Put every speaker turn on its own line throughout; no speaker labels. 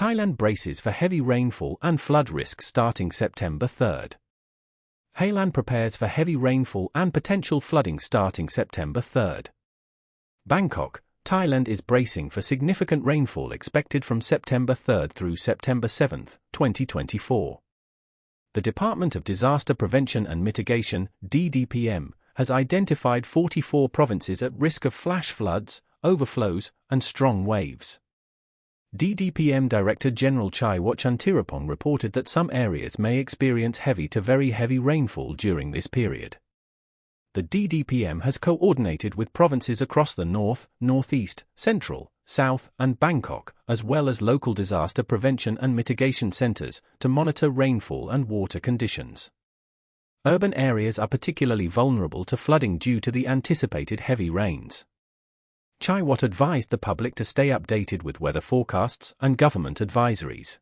Thailand braces for heavy rainfall and flood risk starting September 3. Thailand prepares for heavy rainfall and potential flooding starting September 3. Bangkok, Thailand is bracing for significant rainfall expected from September 3 through September 7, 2024. The Department of Disaster Prevention and Mitigation, DDPM, has identified 44 provinces at risk of flash floods, overflows, and strong waves. DDPM Director General Chaiwat Chuntirapong reported that some areas may experience heavy to very heavy rainfall during this period. The DDPM has coordinated with provinces across the north, northeast, central, south, and Bangkok, as well as local disaster prevention and mitigation centers, to monitor rainfall and water conditions. Urban areas are particularly vulnerable to flooding due to the anticipated heavy rains. Chaiwat advised the public to stay updated with weather forecasts and government advisories.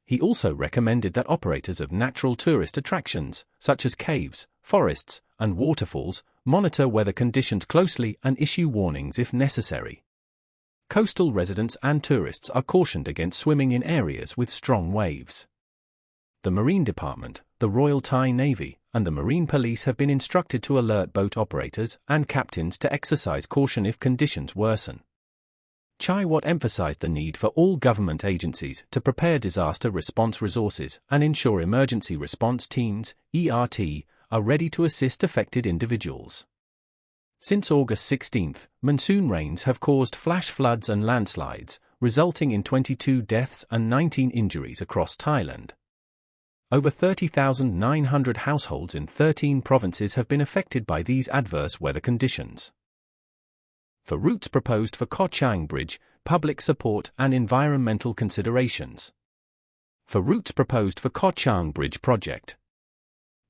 He also recommended that operators of natural tourist attractions, such as caves, forests, and waterfalls, monitor weather conditions closely and issue warnings if necessary. Coastal residents and tourists are cautioned against swimming in areas with strong waves. The Marine Department, the Royal Thai Navy, and the Marine Police have been instructed to alert boat operators and captains to exercise caution if conditions worsen. Chaiwat emphasized the need for all government agencies to prepare disaster response resources and ensure emergency response teams, ERT, are ready to assist affected individuals. Since August 16, monsoon rains have caused flash floods and landslides, resulting in 22 deaths and 19 injuries across Thailand. Over 30,900 households in 13 provinces have been affected by these adverse weather conditions. For routes proposed for Koh Chang Bridge, public support and environmental considerations. For routes proposed for Koh Chang Bridge Project.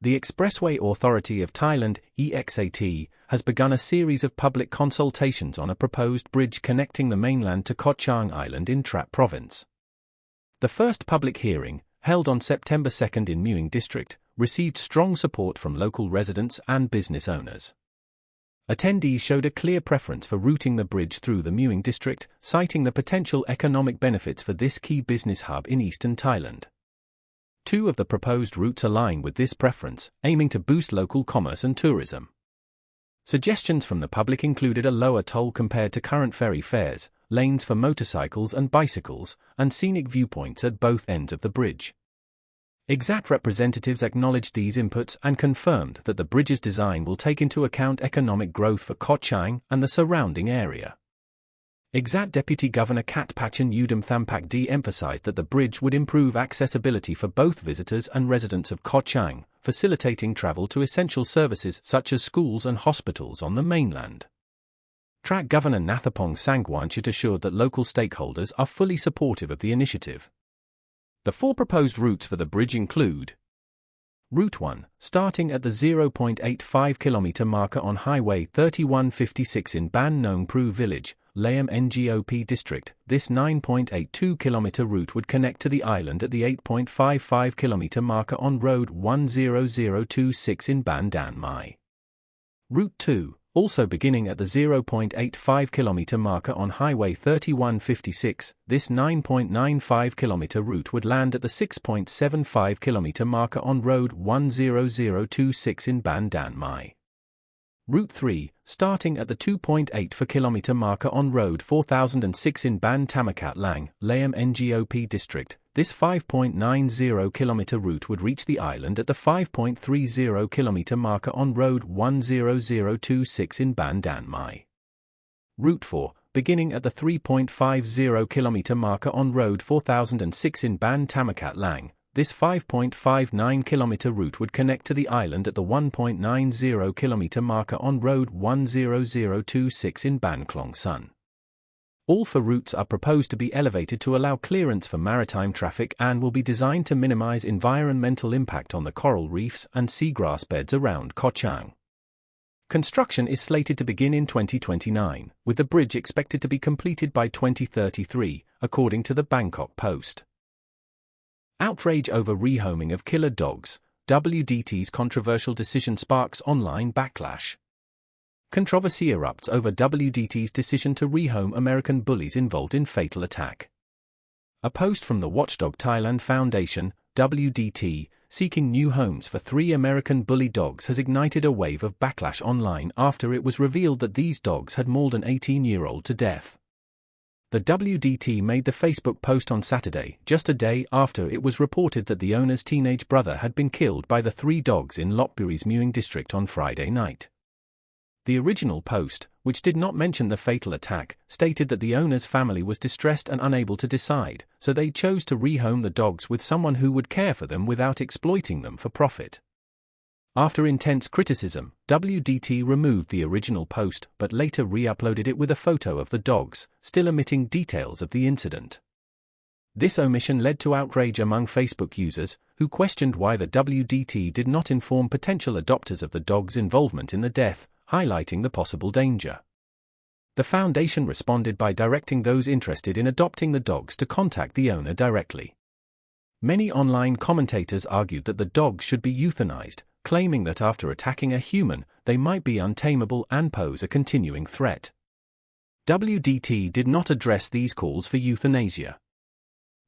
The Expressway Authority of Thailand, EXAT, has begun a series of public consultations on a proposed bridge connecting the mainland to Koh Chang Island in Trat province. The first public hearing, held on September 2 in Mueang district, received strong support from local residents and business owners. Attendees showed a clear preference for routing the bridge through the Mueang district, citing the potential economic benefits for this key business hub in eastern Thailand. Two of the proposed routes align with this preference, aiming to boost local commerce and tourism. Suggestions from the public included a lower toll compared to current ferry fares, lanes for motorcycles and bicycles, and scenic viewpoints at both ends of the bridge. EXAT representatives acknowledged these inputs and confirmed that the bridge's design will take into account economic growth for Koh Chang and the surrounding area. EXAT Deputy Governor Katpachan Udam Thampak D emphasized that the bridge would improve accessibility for both visitors and residents of Koh Chang, facilitating travel to essential services such as schools and hospitals on the mainland. Trat Governor Nathapong Sangwanchit assured that local stakeholders are fully supportive of the initiative. The four proposed routes for the bridge include: Route 1, starting at the 0.85 km marker on Highway 3156 in Ban Nong Pru Village, Laem Ngop District. This 9.82 km route would connect to the island at the 8.55 km marker on Road 10026 in Ban Dan Mai. Route 2, also beginning at the 0.85 km marker on Highway 3156, this 9.95 km route would land at the 6.75 km marker on Road 10026 in Ban Dan Mai. Route 3, starting at the 2.84 km marker on Road 4006 in Ban Tamakat Lang, Laem Ngop District, this 5.90 km route would reach the island at the 5.30 km marker on Road 10026 in Ban Dan Mai. Route 4, beginning at the 3.50 km marker on Road 4006 in Ban Tamakat Lang, this 5.59 km route would connect to the island at the 1.90 km marker on Road 10026 in Ban Klong Sun. All four routes are proposed to be elevated to allow clearance for maritime traffic and will be designed to minimize environmental impact on the coral reefs and seagrass beds around Koh Chang. Construction is slated to begin in 2029, with the bridge expected to be completed by 2033, according to the Bangkok Post. Outrage over rehoming of killer dogs. WDT's controversial decision sparks online backlash. Controversy erupts over WDT's decision to rehome American bullies involved in fatal attack. A post from the watchdog Thailand Foundation, WDT, seeking new homes for 3 American bully dogs has ignited a wave of backlash online after it was revealed that these dogs had mauled an 18-year-old to death. The WDT made the Facebook post on Saturday, just a day after it was reported that the owner's teenage brother had been killed by the 3 dogs in Lopburi's Mueang district on Friday night. The original post, which did not mention the fatal attack, stated that the owner's family was distressed and unable to decide, so they chose to rehome the dogs with someone who would care for them without exploiting them for profit. After intense criticism, WDT removed the original post but later re-uploaded it with a photo of the dogs, still omitting details of the incident. This omission led to outrage among Facebook users, who questioned why the WDT did not inform potential adopters of the dogs' involvement in the death, highlighting the possible danger. The foundation responded by directing those interested in adopting the dogs to contact the owner directly. Many online commentators argued that the dogs should be euthanized, claiming that after attacking a human, they might be untamable and pose a continuing threat. WDT did not address these calls for euthanasia.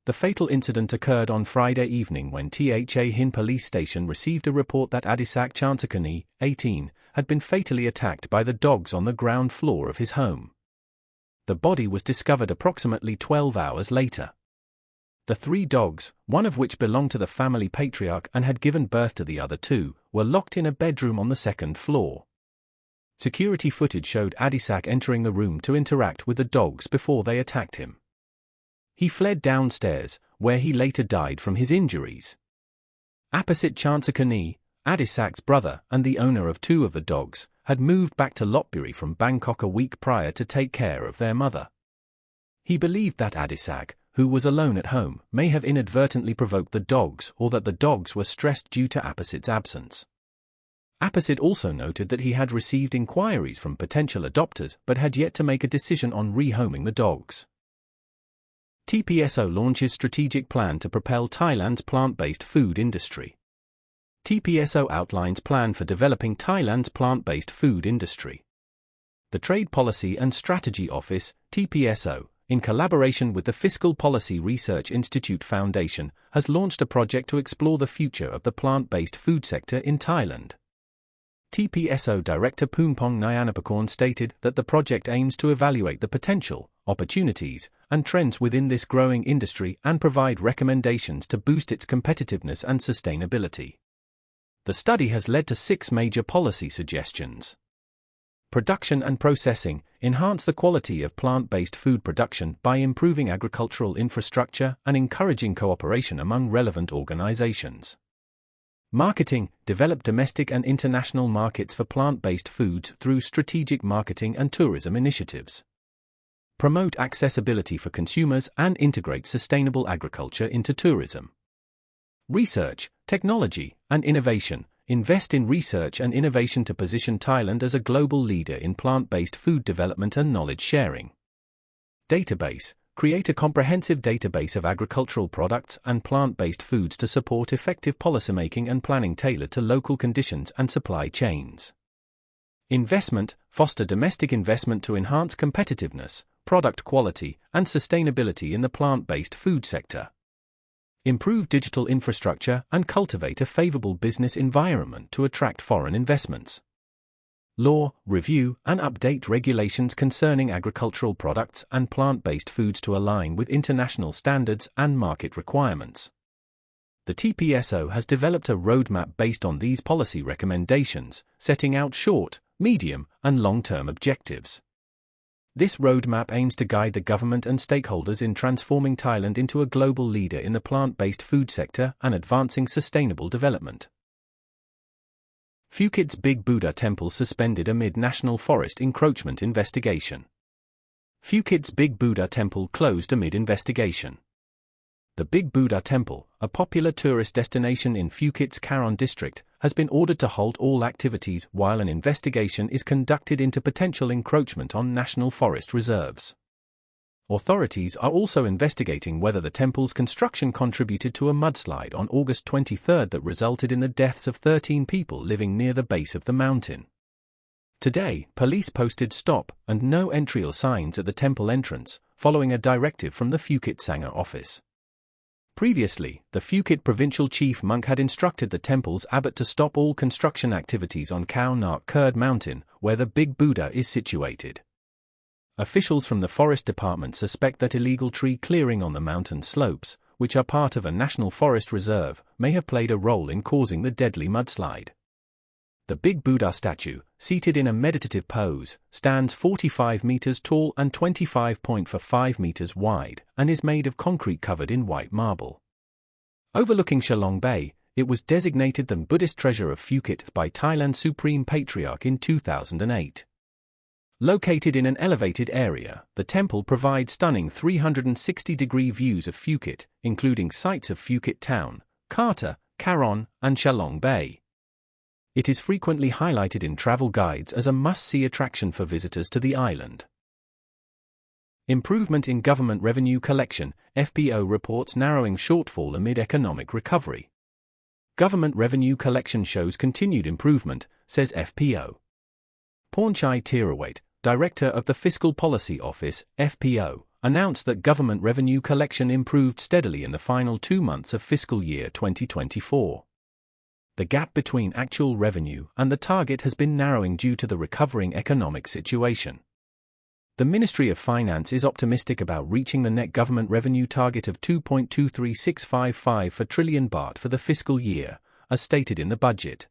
The fatal incident occurred on Friday evening when Tha Hin police station received a report that Adisak Chansakani, 18, had been fatally attacked by the dogs on the ground floor of his home. The body was discovered approximately 12 hours later. The 3 dogs, one of which belonged to the family patriarch and had given birth to the other 2, were locked in a bedroom on the 2nd floor. Security footage showed Adisak entering the room to interact with the dogs before they attacked him. He fled downstairs, where he later died from his injuries. Apasit Chansakani, Adisak's brother and the owner of 2 of the dogs, had moved back to Lopburi from Bangkok a week prior to take care of their mother. He believed that Adisak, who was alone at home, may have inadvertently provoked the dogs or that the dogs were stressed due to Apasit's absence. Apasit also noted that he had received inquiries from potential adopters but had yet to make a decision on rehoming the dogs. Tpso launches strategic plan to propel Thailand's plant-based food industry. Tpso outlines plan for developing Thailand's plant-based food industry. The Trade Policy and Strategy Office, Tpso, in collaboration with the Fiscal Policy Research Institute Foundation, has launched a project to explore the future of the plant-based food sector in Thailand. Tpso Director Poompong Nyanapakorn stated that the project aims to evaluate the potential, opportunities, and trends within this growing industry and provide recommendations to boost its competitiveness and sustainability. The study has led to 6 major policy suggestions. Production and processing: enhance the quality of plant-based food production by improving agricultural infrastructure and encouraging cooperation among relevant organizations. Marketing: develop domestic and international markets for plant-based foods through strategic marketing and tourism initiatives. Promote accessibility for consumers and integrate sustainable agriculture into tourism. Research, technology, and innovation: invest in research and innovation to position Thailand as a global leader in plant-based food development and knowledge sharing. Database: create a comprehensive database of agricultural products and plant-based foods to support effective policymaking and planning tailored to local conditions and supply chains. Investment: foster domestic investment to enhance competitiveness, product quality, and sustainability in the plant-based food sector. Improve digital infrastructure and cultivate a favorable business environment to attract foreign investments. Law, review, and update regulations concerning agricultural products and plant-based foods to align with international standards and market requirements. The Tpso has developed a roadmap based on these policy recommendations, setting out short, medium, and long-term objectives. This roadmap aims to guide the government and stakeholders in transforming Thailand into a global leader in the plant-based food sector and advancing sustainable development. Phukets Big Buddha Temple suspended amid National Forest encroachment investigation. Phukets Big Buddha Temple closed amid investigation. The Big Buddha Temple, a popular tourist destination in Phukets Karon district, has been ordered to halt all activities while an investigation is conducted into potential encroachment on national forest reserves. Authorities are also investigating whether the temple's construction contributed to a mudslide on August 23 that resulted in the deaths of 13 people living near the base of the mountain. Today, police posted stop and no entry signs at the temple entrance, following a directive from the Phukets Sangha office. Previously, the Phuket provincial chief monk had instructed the temple's abbot to stop all construction activities on Khao Nak Kurd mountain, where the Big Buddha is situated. Officials from the forest department suspect that illegal tree clearing on the mountain slopes, which are part of a national forest reserve, may have played a role in causing the deadly mudslide. The Big Buddha statue, seated in a meditative pose, stands 45 meters tall and 25.5 meters wide, and is made of concrete covered in white marble. Overlooking Shalong Bay, it was designated the Buddhist treasure of Phuket by Thailand's Supreme Patriarch in 2008. Located in an elevated area, the temple provides stunning 360-degree views of Phuket, including sights of Phuket Town, Kata, Karon, and Shalong Bay. It is frequently highlighted in travel guides as a must-see attraction for visitors to the island. Improvement in government revenue collection, FPO reports narrowing shortfall amid economic recovery. Government revenue collection shows continued improvement, says FPO. Pornchai Chaiwat, Director of the Fiscal Policy Office, FPO, announced that government revenue collection improved steadily in the final 2 months of fiscal year 2024. The gap between actual revenue and the target has been narrowing due to the recovering economic situation. The Ministry of Finance is optimistic about reaching the net government revenue target of 2.23655 trillion baht for the fiscal year, as stated in the budget.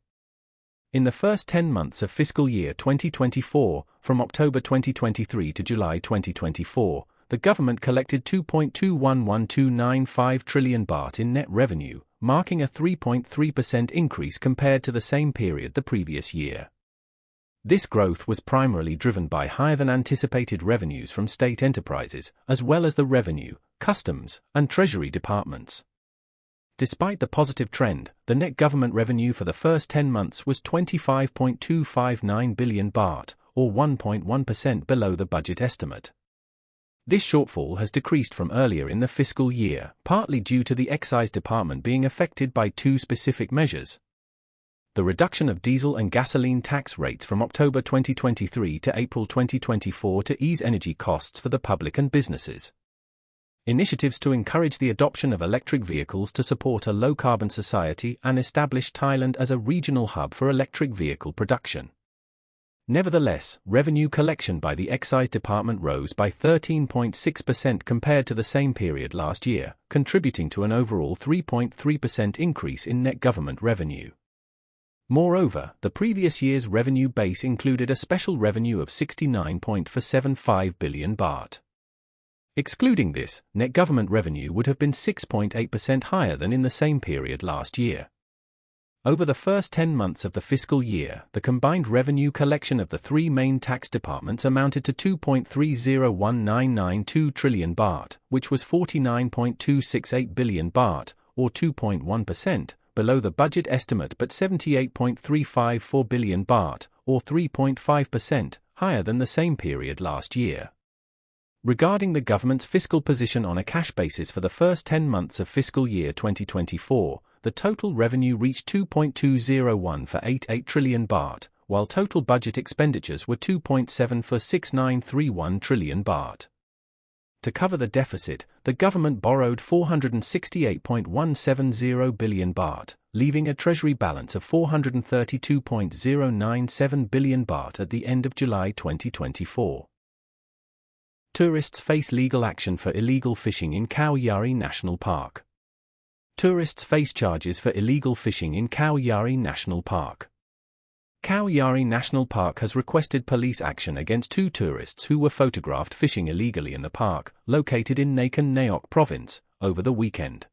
In the first 10 months of fiscal year 2024, from October 2023 to July 2024, the government collected 2.211295 trillion baht in net revenue, marking a 3.3% increase compared to the same period the previous year. This growth was primarily driven by higher-than-anticipated revenues from state enterprises, as well as the Revenue, Customs, and Treasury departments. Despite the positive trend, the net government revenue for the first 10 months was 25.259 billion baht, or 1.1% below the budget estimate. This shortfall has decreased from earlier in the fiscal year, partly due to the excise department being affected by 2 specific measures. The reduction of diesel and gasoline tax rates from October 2023 to April 2024 to ease energy costs for the public and businesses. Initiatives to encourage the adoption of electric vehicles to support a low-carbon society and establish Thailand as a regional hub for electric vehicle production. Nevertheless, revenue collection by the Excise Department rose by 13.6% compared to the same period last year, contributing to an overall 3.3% increase in net government revenue. Moreover, the previous year's revenue base included a special revenue of 69.475 billion baht. Excluding this, net government revenue would have been 6.8% higher than in the same period last year. Over the first 10 months of the fiscal year, the combined revenue collection of the 3 main tax departments amounted to 2.301992 trillion baht, which was 49.268 billion baht, or 2.1%, below the budget estimate but 78.354 billion baht, or 3.5%, higher than the same period last year. Regarding the government's fiscal position on a cash basis for the first 10 months of fiscal year 2024, the total revenue reached 2.20148 trillion baht, while total budget expenditures were 2.746931 trillion baht. To cover the deficit, the government borrowed 468.170 billion baht, leaving a treasury balance of 432.097 billion baht at the end of July 2024. Tourists face legal action for illegal fishing in Khao Yari National Park. Tourists face charges for illegal fishing in Khao Yari National Park. Khao Yari National Park has requested police action against 2 tourists who were photographed fishing illegally in the park, located in Nakhon Nayok Province, over the weekend.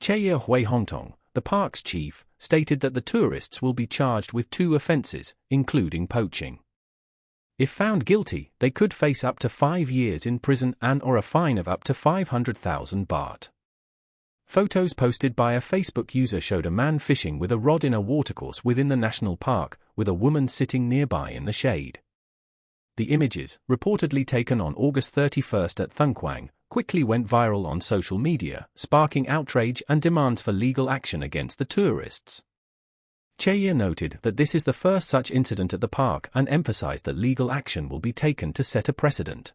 Chaya Hui Hongtong, the park's chief, stated that the tourists will be charged with 2 offences, including poaching. If found guilty, they could face up to 5 years in prison and/or a fine of up to 500,000 baht. Photos posted by a Facebook user showed a man fishing with a rod in a watercourse within the national park, with a woman sitting nearby in the shade. The images, reportedly taken on August 31 at Thung Quang, quickly went viral on social media, sparking outrage and demands for legal action against the tourists. Chaiwat noted that this is the first such incident at the park and emphasized that legal action will be taken to set a precedent.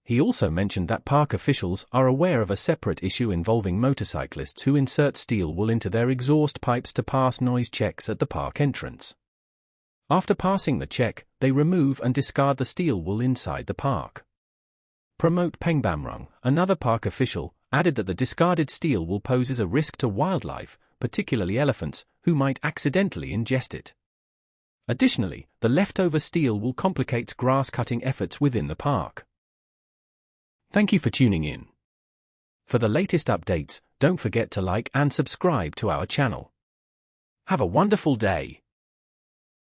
He also mentioned that park officials are aware of a separate issue involving motorcyclists who insert steel wool into their exhaust pipes to pass noise checks at the park entrance. After passing the check, they remove and discard the steel wool inside the park. Promote Pengbamrung, another park official, added that the discarded steel wool poses a risk to wildlife, particularly elephants, who might accidentally ingest it. Additionally, the leftover steel wool complicates grass-cutting efforts within the park. Thank you for tuning in. For the latest updates, don't forget to like and subscribe to our channel. Have a wonderful day.